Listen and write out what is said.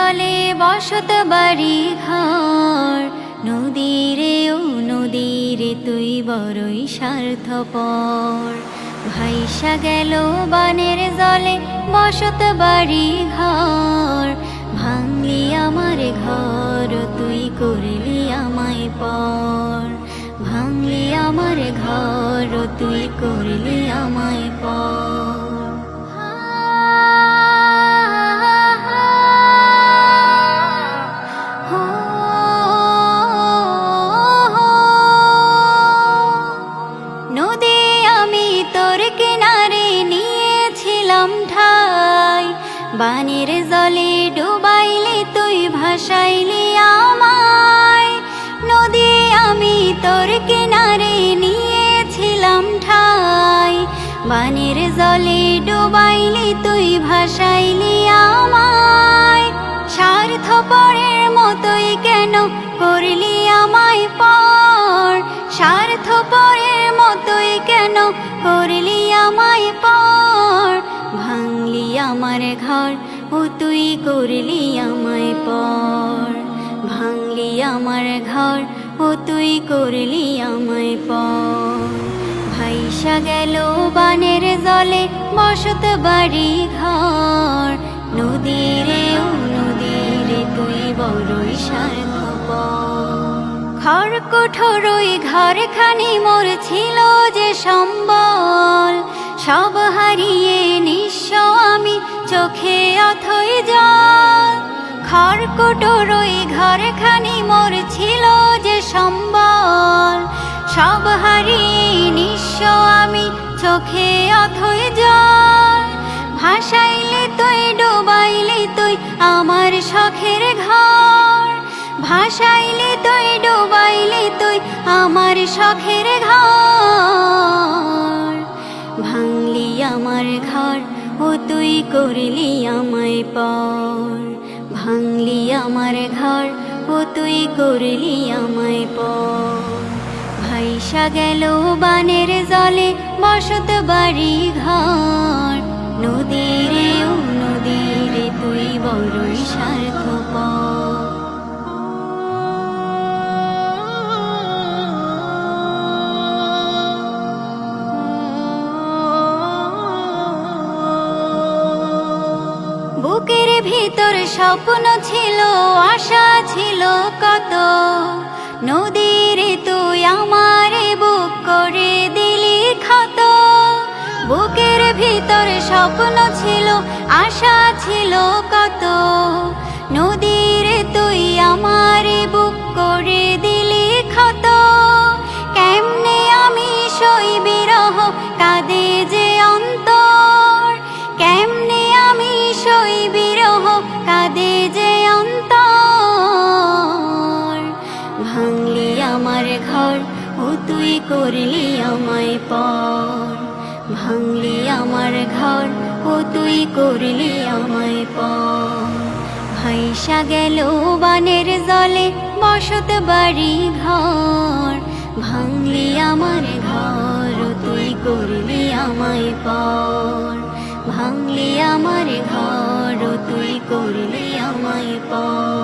জলে বসত বাড়ি ঘর, নদীরে ও নদীরে তুই বড়ই স্বার্থপর। ভাইসা গেল বানের জলে বসত বাড়ি ঘর, ভাঙলি আমার ঘর তুই করলি আমায় পর। ভাঙলি আমার ঘর তুই করলি আমায় পর। নদী আমি তোর কিনারে নিয়েছিলাম ঠাই, বানের জলে ডুবাইলি তুই ভাসাইলি আমায়। নদী আমি তোর কিনারে নিয়েছিলাম ঠাই, বানের জলে ডুবাইলি তুই ভাসাইলি আমায়। স্বার্থপরের মতোই কেন করলি আমায় পর, স্বার্থপরের মতোই কেন করলি আমায় পর। ভাঙলি আমার ঘর ও তুই করলি আমায় পর। ভাঙলি আমার ঘর ও তুই করলি আমায় পর। ভাইসা গেল বানের জলে বসত বাড়ি ঘর, নদীরে ও নদীরে তুই বড়ই স্বার্থপর। খড়কুঠোর ওই ঘরখানি মোর ছিল যে সম্বল, সব হারিয়ে নিঃস্ব আমি চোখে অথই জল। খড়কুটোর ওই ঘরখানি মোর ছিল যে সম্বল, সব হারিয়ে নিঃস্ব আমি চোখে অথই জল। ভাসাইলি তুই ডুবাইলি তুই আমার শখের ঘর, ভাসাইলি তুই ডুবাইলি তুই আমার শখের ঘর। ভাঙলি আমার ঘর ও তুই করলি আমায় পর। ভাঙলি আমার ঘর ও তুই করলি আমায় পর। ভাইসা গেল বানের জলে বসত বাড়ি ঘর, নদীরে ও নদীরে তুই বড়ই স্বার্থপর। বুকের ভিতর স্বপ্ন ছিল, আশা ছিল কত, নদীরে তুই আমারে বুক করে দিলি ক্ষত। বুকের ভিতর স্বপ্ন ছিল, আশা ছিল কত, নদীরে তুই আমারে বুক করে দিলি ক্ষত। কেমনে আমি সই বিরহ কাঁদে যে অন্তর, কেমনে আমি সই বিরহ কাঁদে যে অন্তর। ভাঙলি আমার ঘর ও তুই করলি আমায় পর। ভাঙলি আমার ঘর ও তুই করলি আমায় পর। ভাইসা গেল বানের জলে বসত বাড়ি ঘর, ভাঙলি আমার ঘর ও তুই করলি আমায় পর। ভাঙলি আমার ঘর ও তুই করলি আমায় পর।